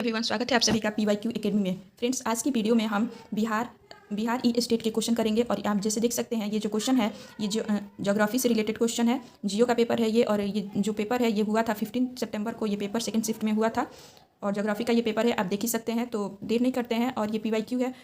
Everyone, स्वागत है आप सभी का PYQ एकेडमी में। फ्रेंड्स, आज की वीडियो में हम बिहार ई स्टेट के क्वेश्चन करेंगे। और आप जैसे देख सकते हैं, ये जो क्वेश्चन है ये ज्योग्राफी से रिलेटेड क्वेश्चन है। जियो का पेपर है ये, और ये जो पेपर है ये हुआ था 15 सितंबर को। ये पेपर सेकंड शिफ्ट में हुआ था और ज्योग्राफी का ये पेपर है, आप देख ही सकते हैं। तो देर नहीं करते हैं, और ये PYQ है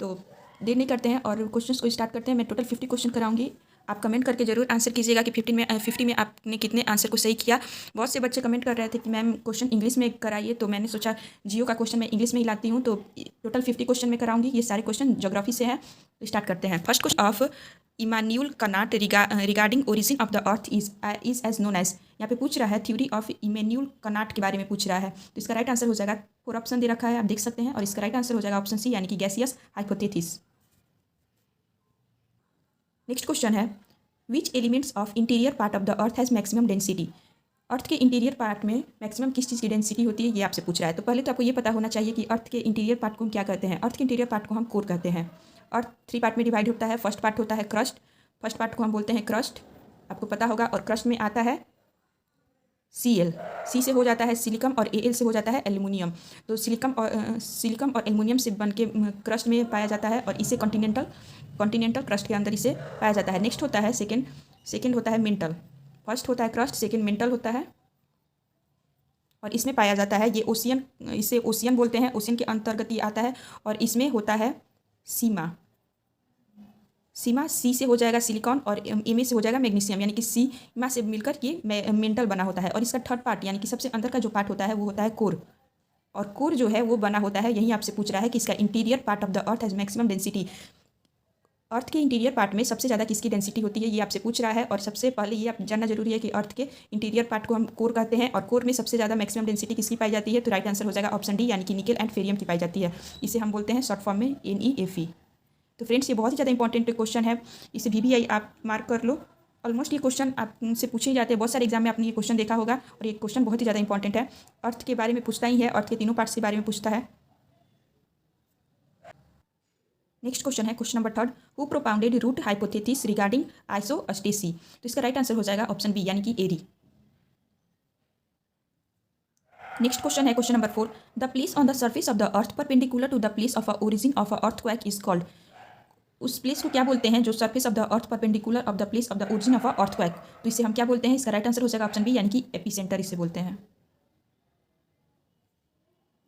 तो देर नहीं करते हैं और क्वेश्चन को स्टार्ट करते हैं। मैं टोटल 50 क्वेश्चन कराऊंगी। आप कमेंट करके जरूर आंसर कीजिएगा कि 50 में आपने कितने आंसर को सही किया। बहुत से बच्चे कमेंट कर रहे थे कि मैम क्वेश्चन इंग्लिश में कराइए, तो मैंने सोचा जियो का क्वेश्चन मैं इंग्लिश में ही लाती हूँ। तो टोटल 50 क्वेश्चन में कराऊंगी। ये सारे क्वेश्चन ज्योग्राफी से हैं। तो स्टार्ट करते हैं। First question of Immanuel Kant regarding origin of the earth is as known as. यहाँ पे पूछ रहा है थ्योरी ऑफ इमानुएल कांट के बारे में पूछ रहा है। तो इसका राइट आंसर हो जाएगा, 4 ऑप्शन दे रखा है, आप देख सकते हैं। और इसका राइट आंसर हो जाएगा ऑप्शन सी, यानी कि गैसियस हाइपोथेसिस। नेक्स्ट क्वेश्चन है which elements of interior part of the earth has maximum density. Earth के इंटीरियर पार्ट में मैक्सिमम किस चीज़ की डेंसिटी होती है, ये आपसे पूछ रहा है। तो पहले तो आपको ये पता होना चाहिए कि अर्थ के इंटीरियर पार्ट को हम क्या कहते हैं। अर्थ के इंटीरियर पार्ट को हम कोर कहते हैं। अर्थ 3 पार्ट में डिवाइड होता है। फर्स्ट पार्ट होता है क्रस्ट। फर्स्ट पार्ट को हम बोलते हैं क्रस्ट, आपको पता होगा। और क्रस्ट में आता है Cl, सी से हो जाता है सिलिकम, और Al से हो जाता है एल्यूमिनियम। तो सिलिकम और एल्यूमिनियम से बन के क्रस्ट में पाया जाता है, और इसे कॉन्टिनेंटल क्रस्ट के अंदर इसे पाया जाता है। नेक्स्ट होता है सेकेंड होता है मेंटल। फर्स्ट होता है क्रस्ट, सेकेंड मेंटल होता है, और इसमें पाया जाता है ये ओशियन, इसे ओशियन बोलते हैं। ओशियन के अंतर्गत ये आता है, और इसमें होता है सीमा सी से हो जाएगा सिलिकॉन, और एम से हो जाएगा मैग्नीशियम, यानी कि सीमा से मिलकर ये मेंटल बना होता है। और इसका थर्ड पार्ट यानी कि सबसे अंदर का जो पार्ट होता है वो होता है कोर। और कोर जो है वो बना होता है, यही आपसे पूछ रहा है कि इसका interior part of the earth has maximum density. Earth के इंटीरियर पार्ट में सबसे ज़्यादा किसकी डेंसिटी होती है, ये आपसे पूछ रहा है। और सबसे पहले ये आप जानना जरूरी है कि अर्थ के इंटीरियर पार्ट को हम कोर कहते हैं, और कोर में सबसे ज़्यादा मैक्सिमम डेंसिटी किसकी पाई जाती है। तो राइट आंसर हो जाएगा ऑप्शन डी, यानी कि निकेल एंड फेरियम की पाई जाती है। इसे हम बोलते हैं शॉर्ट फॉर्म में NeFe। तो फ्रेंड्स, ये बहुत ही ज़्यादा इंपॉर्टेंट क्वेश्चन है, इसे VVI आप मार्क कर लो। ऑलमोस्ट ये क्वेश्चन आपसे पूछे ही जाते हैं, बहुत सारे एग्जाम में आपने ये क्वेश्चन देखा होगा। और ये क्वेश्चन बहुत ही ज़्यादा इंपॉर्टेंट है, अर्थ के बारे में पूछता ही है, अर्थ के तीनों पार्ट्स के बारे में पूछता है। नेक्स्ट क्वेश्चन है question number 3, who propounded root hypothesis regarding isostasy. तो इसका राइट आंसर हो जाएगा ऑप्शन बी, यानी कि एरी। नेक्स्ट क्वेश्चन है question number 4, the place on the surface of the earth perpendicular to the place of origin of a earthquake is called. उस place को क्या बोलते हैं जो surface of the earth perpendicular of the place of the origin of a earthquake. तो इसे हम क्या बोलते हैं, इसका राइट आंसर हो जाएगा ऑप्शन बी, यानी कि एपिसेंटर इसे बोलते हैं।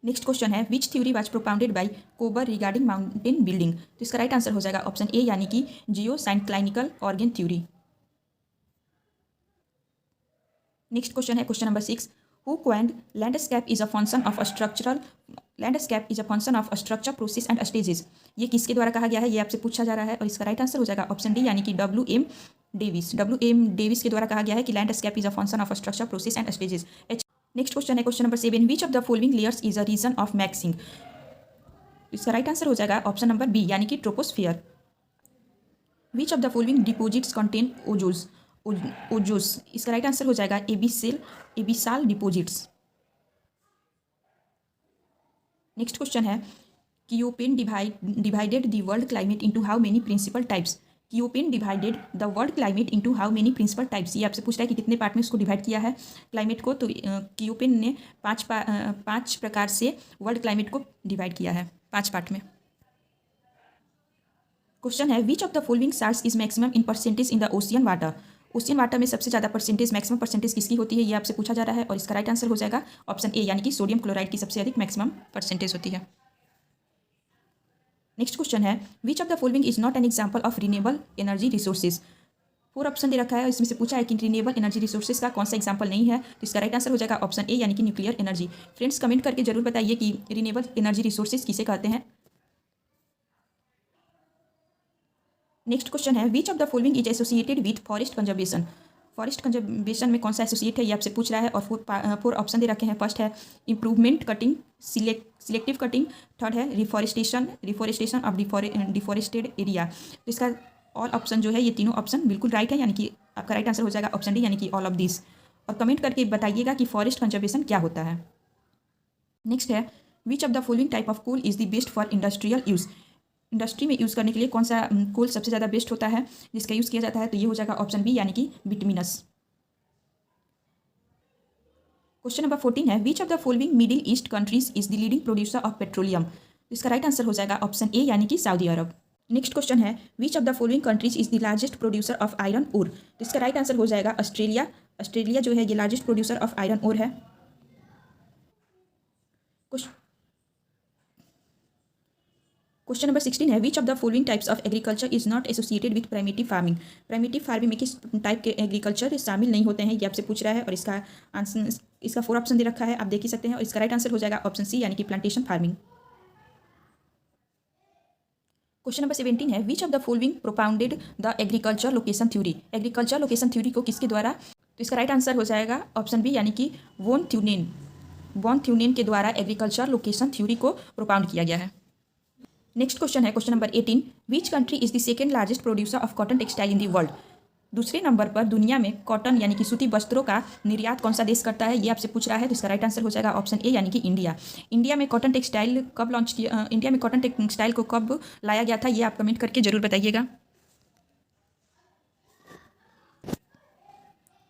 नेक्स्ट क्वेश्चन है विच थ्योरी वाज प्रोपाउंडेड बाय कोबर रिगार्डिंग माउंटेन बिल्डिंग। तो इसका राइट आंसर हो जाएगा ऑप्शन ए, यानी कि geosynclinal orogen theory. Next question है question number 6, who coined landscape is a function of structure process and stages. ये किसके द्वारा कहा गया है, ये आपसे पूछा जा रहा है। और इसका राइट आंसर हो जाएगा ऑप्शन डी, यानी कि WM डेविस के द्वारा कहा गया है कि landscape is a function of structure process and stages. Next question है question number 7, which of the following layers is a region of mixing. इसका राइट आंसर हो जाएगा ऑप्शन नंबर बी, यानी कि troposphere. Which of the following deposits contain oozes. इसका right answer हो जाएगा abyssal deposits. Next question है Koppen divided the world climate into how many principal types. Koppen divided the world climate into how many principal types. ये आपसे पूछ रहा है कि कितने पार्ट में इसको डिवाइड किया है क्लाइमेट को। तो कियोपेन ने 5 प्रकार से वर्ल्ड क्लाइमेट को डिवाइड किया है, 5 पार्ट में। क्वेश्चन है which of the following salts is maximum in percentage in the ocean water. Ocean water में सबसे ज़्यादा मैक्सिमम परसेंटेज किसकी होती है, ये आपसे पूछा जा रहा है। और इसका राइट आंसर हो जाएगा ऑप्शन ए, यानी कि सोडियम क्लोराइड की सबसे अधिक मैक्सिमम परसेंटेज होती है। नेक्स्ट क्वेश्चन है which of the following is not an example of renewable energy resources. 4 option दे रखा है, इसमें से पूछा है कि रिन्यूएबल एनर्जी रिसोर्सेज का कौन सा एग्जाम्पल नहीं है। तो इसका राइट आंसर हो जाएगा ऑप्शन ए, यानी कि न्यूक्लियर एनर्जी। फ्रेंड्स, कमेंट करके जरूर बताइए कि रिन्यूएबल एनर्जी रिसोर्सेज किसे कहते हैं। नेक्स्ट क्वेश्चन है which of the following is associated with forest conservation. Forest conservation में कौन सा एसोसिएट है, ये आपसे पूछ रहा है। और 4 ऑप्शन दे रखे हैं। फर्स्ट है improvement cutting, selective cutting. Third है रिफॉरेस्टेशन ऑफ डिफॉरेस्टेड एरिया। तो इसका ऑल ऑप्शन जो है, ये तीनों ऑप्शन बिल्कुल राइट है, यानी कि आपका राइट आंसर हो जाएगा ऑप्शन डी, यानी कि ऑल ऑफ दिस। और कमेंट करके बताइएगा कि फॉरेस्ट कंजर्वेशन क्या होता है। नेक्स्ट है which of the following type of coal is the best for industrial use. Industry में यूज़ करने के लिए कौन सा कोल सबसे ज़्यादा बेस्ट होता है, जिसका यूज़ किया जाता है। तो ये हो जाएगा ऑप्शन बी, यानी कि बिटुमिनस। क्वेश्चन नंबर 14 है which of the following middle east countries is the leading producer of petroleum. तो इसका राइट आंसर हो जाएगा ऑप्शन ए यानी कि सऊदी अरब। नेक्स्ट क्वेश्चन है which of the following countries is the largest producer of iron ore. तो इसका right answer हो जाएगा ऑस्ट्रेलिया। ऑस्ट्रेलिया जो है ये largest producer of iron ore है। क्वेश्चन नंबर 16 है which of the following types of agriculture is not associated with primitive farming. Primitive farming में किस टाइप के एग्रीकल्चर शामिल नहीं होते हैं ये आपसे पूछ रहा है और इसका आंसर इसका 4 ऑप्शन दे रखा है, आप देख ही सकते हैं। और इसका राइट आंसर हो जाएगा ऑप्शन सी यानी कि प्लांटेशन फार्मिंग। क्वेश्चन नंबर 17 है which of the following propounded the agriculture location theory. Agriculture location theory को किसके द्वारा, तो इसका राइट आंसर हो जाएगा ऑप्शन बी यानी कि वॉन थ्यूनेन के द्वारा एग्रीकल्चर लोकेशन थ्योरी को प्रोपाउंड किया गया है। नेक्स्ट क्वेश्चन है question number 18 which country is the second largest producer of cotton textile in the world. दूसरे नंबर पर दुनिया में कॉटन यानी कि सूती वस्त्रों का निर्यात कौन सा देश करता है ये आपसे पूछ रहा है। तो इसका राइट आंसर हो जाएगा ऑप्शन ए यानी कि इंडिया। इंडिया में कॉटन टेक्सटाइल कब लॉन्च किया, इंडिया में कॉटन टेक्सटाइल को कब लाया गया था ये आप कमेंट करके जरूर बताइएगा।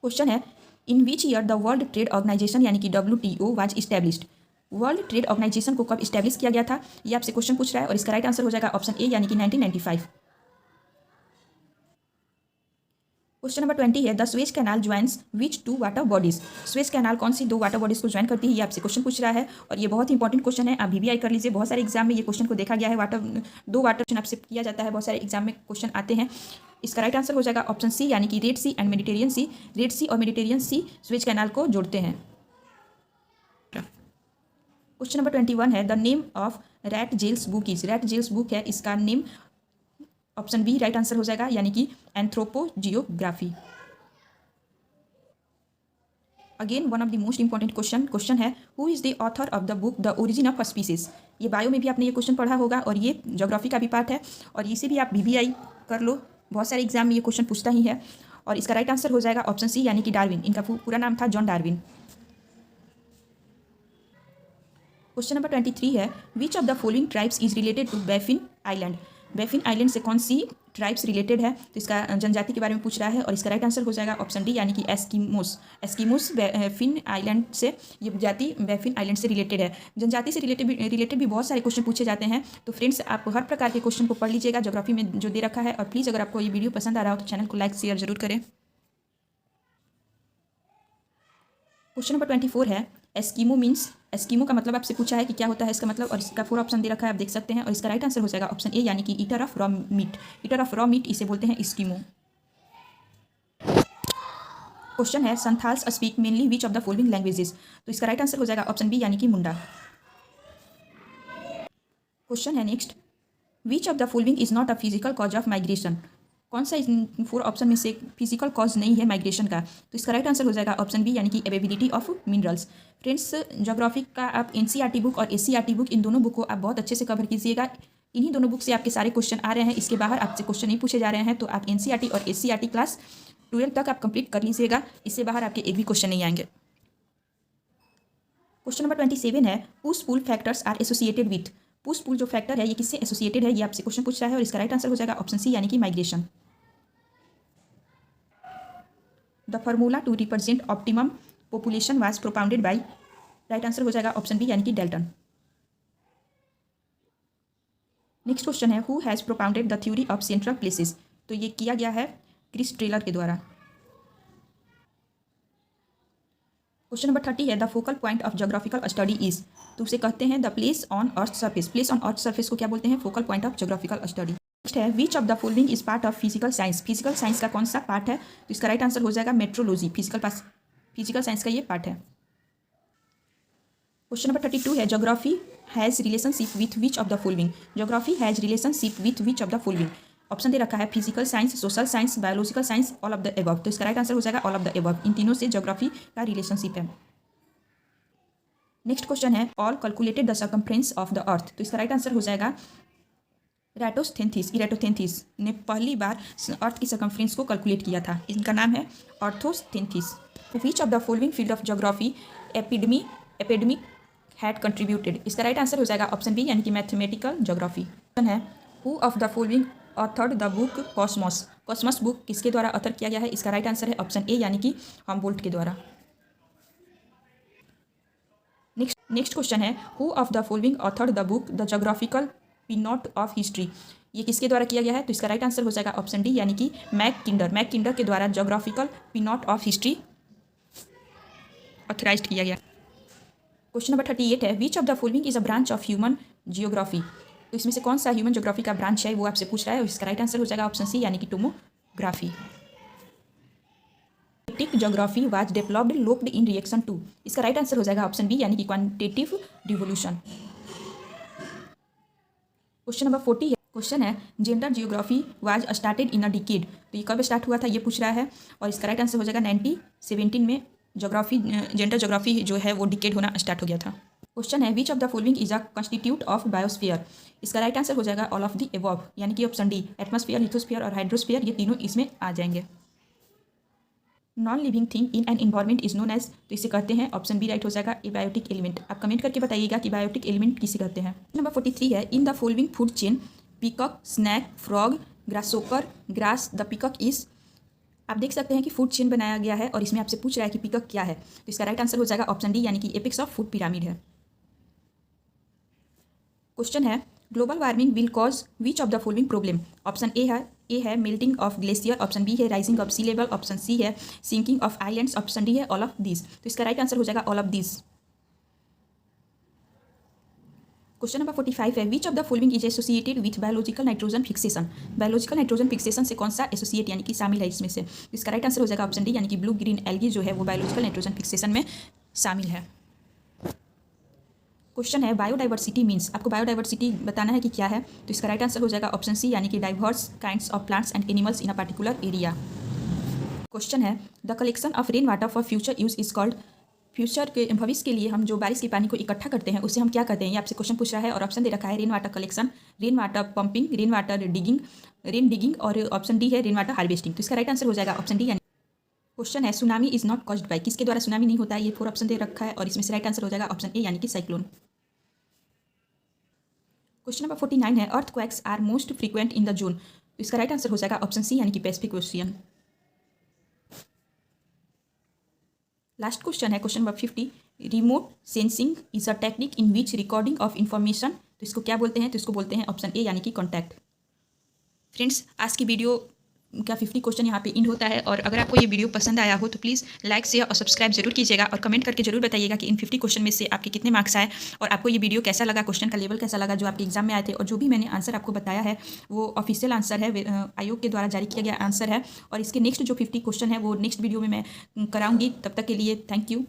क्वेश्चन है in which year the world trade organisation यानी कि WTO was established. World trade organisation को कब इस्टेब्लिश किया गया था ये आपसे क्वेश्चन पूछ रहा है और इसका राइट आंसर हो जाएगा ऑप्शन ए यानी कि 1995। क्वेश्चन नंबर 20 है the Suez canal joins which 2 water bodies. Suez canal कौन सी 2 वाटर बॉडीज को ज्वाइन करती है ये आपसे क्वेश्चन पूछ रहा है और ये बहुत ही इंपॉर्टेंट क्वेश्चन है, आप VBI कर लीजिए। बहुत सारे एग्जाम में ये क्वेश्चन को देखा गया है। 2 वाटर आपसे किया जाता है, बहुत सारे एग्जाम में क्वेश्चन आते हैं। इसका राइट आंसर हो जाएगा ऑप्शन सी यानी कि red sea and Mediterranean sea. Red sea और मेडिटेरियन सी स्वेज कैनाल को जोड़ते हैं। क्वेश्चन नंबर 21 है the name of Ratzel's book is. Ratzel's book है, इसका name option B right answer हो जाएगा यानी कि anthropogeography. Again one of the most important question है who is the author of the book the origin of species. ये bio में भी आपने ये क्वेश्चन पढ़ा होगा और ये ज्योग्राफी का भी पार्ट है और इसे भी आप VBI कर लो, बहुत सारे एग्जाम में ये क्वेश्चन पूछता ही है। और इसका राइट आंसर हो जाएगा ऑप्शन सी यानी कि डार्विन। इनका पूरा नाम था जॉन डार्विन। क्वेश्चन नंबर 23 है which of the following tribes is related to Baffin Island. Baffin Island से कौन सी ट्राइब्स रिलेटेड है, तो इसका जनजाति के बारे में पूछ रहा है और इसका राइट आंसर हो जाएगा ऑप्शन डी यानी कि एस्किमोस। एस्किमोस बैफिन आइलैंड से, ये जाति बैफिन आइलैंड से रिलेटेड है। जनजाति से रिलेटेड भी बहुत सारे क्वेश्चन पूछे जाते हैं। तो फ्रेंड्स आप हर प्रकार के क्वेश्चन को पढ़ लीजिएगा ज्योग्राफी में जो दे रखा है। और प्लीज़ अगर आपको ये वीडियो पसंद आ रहा हो तो चैनल को लाइक शेयर जरूर करें। क्वेश्चन नंबर 24 है एस्किमो मीन्स। एस्किमो का मतलब आपसे पूछा है कि क्या होता है इसका मतलब और इसका 4 ऑप्शन दे रखा है, आप देख सकते हैं। और इसका राइट आंसर हो जाएगा ऑप्शन ए यानी कि eater of raw meat. Eater of raw meat इसे बोलते हैं एस्किमो। क्वेश्चन है Santhals speak mainly which of the following languages. तो इसका राइट आंसर हो जाएगा ऑप्शन बी यानी कि मुंडा। क्वेश्चन है next which of the following is not a physical cause of migration. कौन सा इन 4 ऑप्शन में से फिजिकल कॉज नहीं है माइग्रेशन का, तो इसका राइट आंसर हो जाएगा ऑप्शन बी यानी कि availability of minerals. Friends geography का आप NCERT बुक और SCERT बुक इन दोनों बुक को आप बहुत अच्छे से कवर कीजिएगा। इन्हीं दोनों बुक से आपके सारे क्वेश्चन आ रहे हैं, इसके बाहर आपसे क्वेश्चन नहीं पूछे जा रहे हैं। तो आप NCERT और SCERT क्लास 12 तक आप कंप्लीट कर लीजिएगा, इससे बाहर आपके एक भी क्वेश्चन नहीं आएंगे। क्वेश्चन नंबर 27 है push pull factors are associated with. Push pull जो फैक्टर है ये किससे एसोसिएटेड है ये आपसे क्वेश्चन पूछ रहा है और इसका राइट आंसर हो जाएगा ऑप्शन सी यानी कि migration. The formula to represent optimum population was propounded by. Right answer हो जाएगा ऑप्शन बी यानी कि डेल्टन। नेक्स्ट क्वेश्चन है who has propounded the theory of central places. तो ये किया गया है क्रिस टेलर के द्वारा। क्वेश्चन नंबर 30 है the focal point of geographical study is. तो उसे कहते हैं the place on earth surface. Place on earth surface को क्या बोलते हैं, focal point of geographical study. Next है which of the following is part of physical science. Physical science का कौन सा पार्ट है, तो इसका राइट आंसर हो जाएगा मेट्रोलॉजी। फिजिकल साइंस का ये पार्ट है। क्वेश्चन नंबर 32 है geography has relationship with which of the following. Geography has relationship with which of the following. Option दे रखा है physical science, social science, biological science, all of the above. तो इसका right answer हो जाएगा all of the above. इन तीनों से ज्योग्राफी का रिलेशनशिप है। नेक्स्ट क्वेश्चन है all calculated the circumference of the earth. तो इसका राइट आंसर हो जाएगा इराटोस्थेंथिस ने पहली बार अर्थ की सर्कमफ्रेंस को कैलकुलेट किया था। इनका नाम है Eratosthenes. Which of the following field of geography epidemic had contributed. इसका राइट आंसर हो जाएगा ऑप्शन बी यानी कि मैथमेटिकल ज्योग्राफी। क्वेश्चन है who of the following authored the book Cosmos. Cosmos book किसके द्वारा ऑथर किया गया है, इसका राइट आंसर है ऑप्शन ए यानी कि हमबोल्ट के द्वारा। नेक्स्ट क्वेश्चन है, who of the following author the book the geographical pivot of history. ये किसके द्वारा किया गया है? तो इसका राइट आंसर हो जाएगा ऑप्शन डी यानी कि मैककिंडर के द्वारा geographical pivot of history authorised किया गया। क्वेश्चन नंबर 38 है, which of the following is a branch of human geography. तो इसमें से कौन सा ह्यूमन ज्योग्राफी का ब्रांच है वो आपसे पूछ रहा है और इसका राइट आंसर हो जाएगा ऑप्शन सी यानी कि tomography. Geography was developed locked in reaction to. इसका राइट आंसर हो जाएगा ऑप्शन बी यानी कि क्वांटिटेटिव रिवोल्यूशन। क्वेश्चन नंबर 40 है, क्वेश्चन है gender geography was started in a decade. तो ये कब स्टार्ट हुआ था ये पूछ रहा है और इसका राइट आंसर हो जाएगा 1917 में जेंडर ज्योग्राफी जो है वो डिकेड होना स्टार्ट हो गया था। क्वेश्चन है, which of the following is a constituent of biosphere. इसका राइट आंसर हो जाएगा ऑल ऑफ द एबव यानी कि ऑप्शन डी एटमॉस्फेयर, लिथोस्फीयर और हाइड्रोस्फीयर ये तीनों इसमें आ जाएंगे। Non living thing in an environment is known as. तो इसे कहते हैं ऑप्शन बी राइट हो जाएगा एबायोटिक एलिमेंट। आप कमेंट करके बताइएगा कि बायोटिक एलिमेंट किसे कहते हैं। नंबर 43 है, in the following food chain peacock, snake, frog, grasshopper, grass the peacock is. आप देख सकते हैं कि फूड चेन बनाया गया है और इसमें आपसे पूछ रहा है कि पीकॉक क्या है। तो इसका राइट आंसर हो जाएगा ऑप्शन डी यानी कि एपेक्स ऑफ फूड पिरामिड है। क्वेश्चन है, global warming will cause which of the following problem. Option A है melting of glacier, option B है rising of sea level, option C है sinking of islands, option D है all of this. तो इसका right answer हो जाएगा all of this. Question number 45 है, which of the following is associated with biological nitrogen fixation. Biological nitrogen fixation से कौन सा एसोसिएट यानी कि शामिल है इसमें से। तो इसका राइट आंसर हो जाएगा ऑप्शन डी यानी कि ब्लू ग्रीन एल्गी जो है वो बायोलॉजिकल नाइट्रोजन फिक्सेशन में शामिल है। क्वेश्चन है, बायोडाइवर्सिटी मीन्स। आपको बायोडाइवर्सिटी बताना है कि क्या है। तो इसका राइट आंसर हो जाएगा ऑप्शन सी यानी कि diverse kinds of plants and animals in a particular area. Question है, the collection of rain water for future use is called. Future के भविष्य के लिए हम जो बारिश के पानी को इकट्ठा करते हैं उसे हम क्या कहते हैं, ये आपसे क्वेश्चन पूछ रहा है और ऑप्शन दे रखा है rain water collection, rain water pumping, rain water digging, rain digging और ऑप्शन डी है रेन वाटर हार्वेस्टिंग। तो इसका राइट आंसर हो जाएगा ऑप्शन डी यानी। क्वेश्चन है, tsunami is not caused by. किसके द्वारा सुनामी नहीं होता है, ये 4 ऑप्शन दे रखा है और इसमें से राइट आंसर हो जाएगा ऑप्शन ए यानी कि साइक्लोन। क्वेश्चन नंबर 49 है, earthquakes are most frequent in the zone. तो इसका राइट आंसर हो जाएगा ऑप्शन सी यानी कि पैसिफिक ओशियन। लास्ट क्वेश्चन है question number 50, remote sensing is a technique in which recording of information. तो इसको क्या बोलते हैं, तो इसको बोलते हैं ऑप्शन ए यानी कि कॉन्टैक्ट। फ्रेंड्स, आज की वीडियो का 50 क्वेश्चन यहाँ पे इंड होता है और अगर आपको ये वीडियो पसंद आया हो तो प्लीज़ लाइक शेयर और सब्सक्राइब जरूर कीजिएगा और कमेंट करके जरूर बताइएगा कि इन 50 क्वेश्चन में से आपके कितने मार्क्स आए और आपको ये वीडियो कैसा लगा, क्वेश्चन का लेवल कैसा लगा जो आपके एग्जाम में आए थे। और जो भी मैंने आंसर आपको बताया है वो ऑफिशियल आंसर है, आयोग के द्वारा जारी किया गया आंसर है और इसके नेक्स्ट जो 50 क्वेश्चन है वो नेक्स्ट वीडियो में मैं कराऊंगी। तब तक के लिए थैंक यू।